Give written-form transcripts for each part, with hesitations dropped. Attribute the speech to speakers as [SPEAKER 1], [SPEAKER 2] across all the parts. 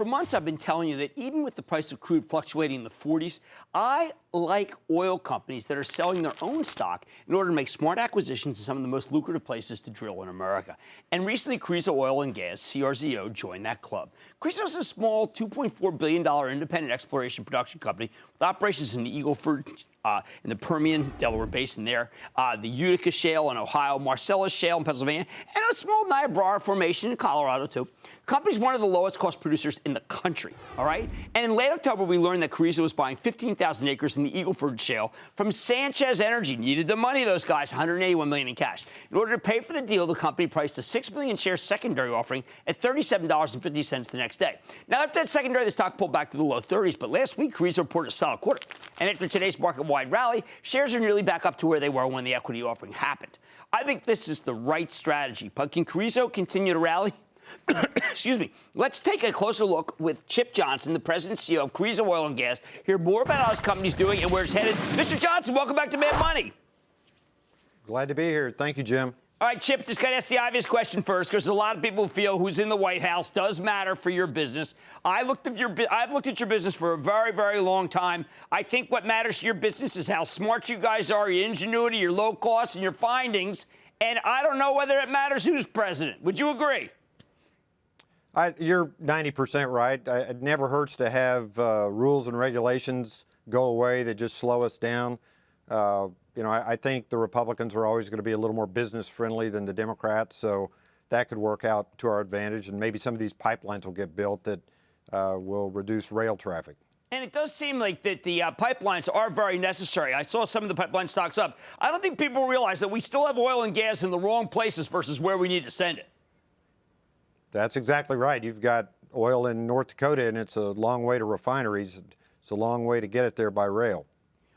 [SPEAKER 1] For months, I've been telling you that even with the price of crude fluctuating in the 40s, I like oil companies that are selling their own stock in order to make smart acquisitions in some of the most lucrative places to drill in America. And recently, Carrizo Oil and Gas, CRZO, joined that club. Carrizo is a small $2.4 billion independent exploration production company with operations in the Eagle Ford, in the Permian, Delaware Basin there, the Utica Shale in Ohio, Marcellus Shale in Pennsylvania, and a small Niobrara Formation in Colorado, too. The company's one of the lowest cost producers in the country, all right? And in late October, we learned that Carrizo was buying 15,000 acres in the Eagle Ford Shale from Sanchez Energy. Needed the money, those guys, $181 million in cash. In order to pay for the deal, the company priced a 6 million share secondary offering at $37.50 the next day. Now, after that secondary, the stock pulled back to the low 30s, but last week, Carrizo reported a solid quarter. And after today's market-wide rally, shares are nearly back up to where they were when the equity offering happened. I think this is the right strategy. But can Carrizo continue to rally? Excuse me. Let's take a closer look with Chip Johnson, the president and CEO of Carrizo Oil and Gas. Hear more about how his company's doing and where it's headed. Mr. Johnson, welcome back to Mad Money.
[SPEAKER 2] Glad to be here. Thank you, Jim.
[SPEAKER 1] All right, Chip, just got to ask the obvious question first, because a lot of people feel who's in the White House does matter for your business. I've looked at your business for a very, very long time. I think what matters to your business is how smart you guys are, your ingenuity, your low costs, and your findings. And I don't know whether it matters who's president. Would you agree?
[SPEAKER 2] You're 90% right. It never hurts to have rules and regulations go away that just slow us down. I think the Republicans are always going to be a little more business friendly than the Democrats, so that could work out to our advantage. And maybe some of these pipelines will get built that will reduce rail traffic.
[SPEAKER 1] And it does seem like that the pipelines are very necessary. I saw some of the pipeline stocks up. I don't think people realize that we still have oil and gas in the wrong places versus where we need to send it.
[SPEAKER 2] That's exactly right. You've got oil in North Dakota, and it's a long way to refineries. It's a long way to get it there by rail.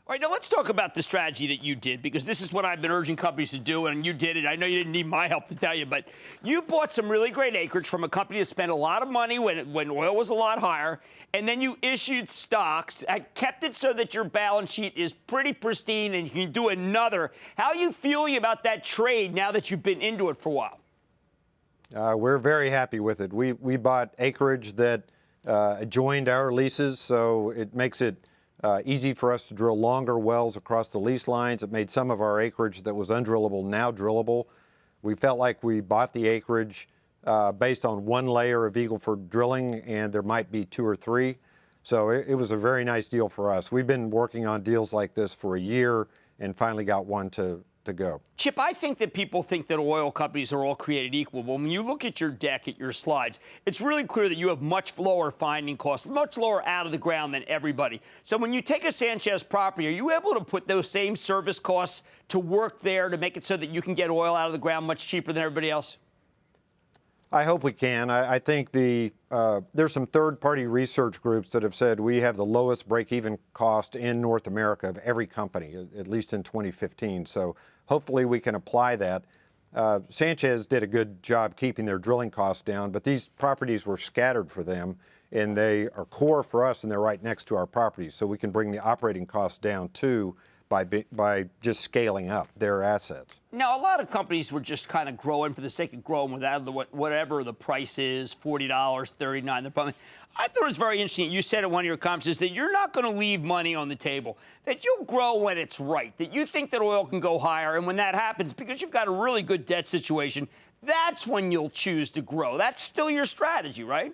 [SPEAKER 1] All right, now let's talk about the strategy that you did, because this is what I've been urging companies to do, and you did it. I know you didn't need my help to tell you, but you bought some really great acreage from a company that spent a lot of money when oil was a lot higher, and then you issued stocks, kept it so that your balance sheet is pretty pristine and you can do another. How are you feeling about that trade now that you've been into it for a while?
[SPEAKER 2] We're very happy with it. We bought acreage that adjoined our leases, so it makes it easy for us to drill longer wells across the lease lines. It made some of our acreage that was undrillable now drillable. We felt like we bought the acreage based on one layer of Eagle Ford drilling, and there might be 2 or 3. So it was a very nice deal for us. We've been working on deals like this for a year and finally got one to go.
[SPEAKER 1] Chip, I think that people think that oil companies are all created equal. But when you look at your deck, at your slides, it's really clear that you have much lower finding costs, much lower out of the ground than everybody. So when you take a Sanchez property, are you able to put those same service costs to work there to make it so that you can get oil out of the ground much cheaper than everybody else?
[SPEAKER 2] I hope we can. I think there's some third-party research groups that have said we have the lowest break-even cost in North America of every company, at least in 2015. So hopefully we can apply that. Sanchez did a good job keeping their drilling costs down, but these properties were scattered for them, and they are core for us, and they're right next to our properties. So we can bring the operating costs down, too, by just scaling up their assets.
[SPEAKER 1] Now, a lot of companies were just kind of growing for the sake of growing without whatever the price is, $40, $39. I thought it was very interesting. You said at one of your conferences that you're not going to leave money on the table, that you'll grow when it's right, that you think that oil can go higher. And when that happens, because you've got a really good debt situation, that's when you'll choose to grow. That's still your strategy, right?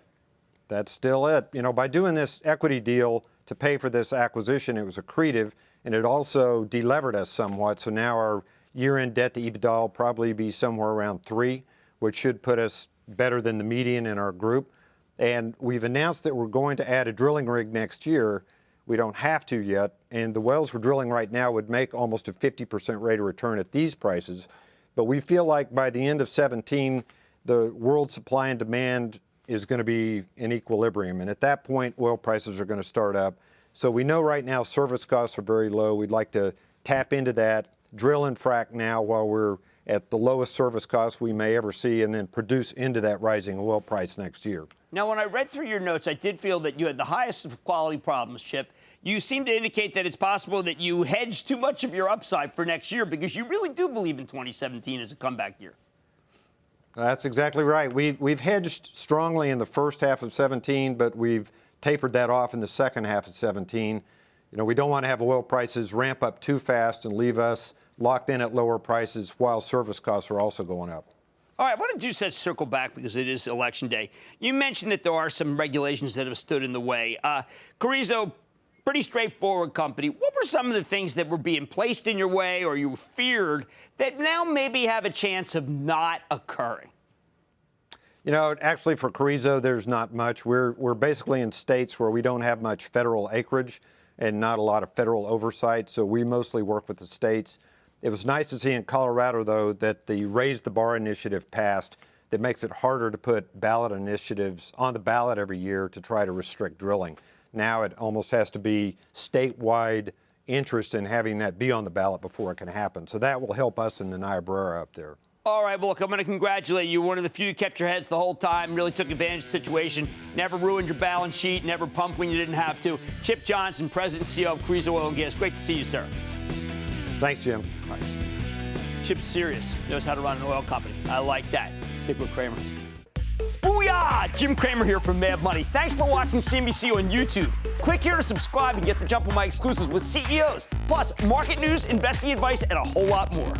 [SPEAKER 2] That's still it. By doing this equity deal to pay for this acquisition, it was accretive. And it also delevered us somewhat. So now our year-end debt to EBITDA will probably be somewhere around 3, which should put us better than the median in our group. And we've announced that we're going to add a drilling rig next year. We don't have to yet. And the wells we're drilling right now would make almost a 50% rate of return at these prices. But we feel like by the end of 2017, the world supply and demand is going to be in equilibrium. And at that point, oil prices are going to start up. So we know right now service costs are very low. We'd like to tap into that, drill and frack now while we're at the lowest service costs we may ever see, and then produce into that rising oil price next year.
[SPEAKER 1] Now, when I read through your notes, I did feel that you had the highest of quality problems, Chip. You seem to indicate that it's possible that you hedge too much of your upside for next year because you really do believe in 2017 as a comeback year.
[SPEAKER 2] That's exactly right. We've hedged strongly in the first half of 17, but we've tapered that off in the second half of 17. You know, we don't want to have oil prices ramp up too fast and leave us locked in at lower prices while service costs are also going up.
[SPEAKER 1] All right, I want to circle back because it is Election Day. You mentioned that there are some regulations that have stood in the way. Carrizo, pretty straightforward company. What were some of the things that were being placed in your way or you feared that now maybe have a chance of not occurring?
[SPEAKER 2] You know, actually for Carrizo, there's not much. We're basically in states where we don't have much federal acreage and not a lot of federal oversight, so we mostly work with the states. It was nice to see in Colorado, though, that the Raise the Bar initiative passed that makes it harder to put ballot initiatives on the ballot every year to try to restrict drilling. Now it almost has to be statewide interest in having that be on the ballot before it can happen. So that will help us in the Niobrara up there.
[SPEAKER 1] All right, well, look, I'm going to congratulate you. One of the few who kept your heads the whole time, really took advantage of the situation, never ruined your balance sheet, never pumped when you didn't have to. Chip Johnson, President and CEO of Carrizo Oil and Gas. Great to see you, sir.
[SPEAKER 2] Thanks, Jim.
[SPEAKER 1] All right. Chip's serious, knows how to run an oil company. I like that. Stick with Cramer. Booyah! Jim Cramer here from Mad Money. Thanks for watching CNBC on YouTube. Click here to subscribe and get the jump on my exclusives with CEOs, plus market news, investing advice, and a whole lot more.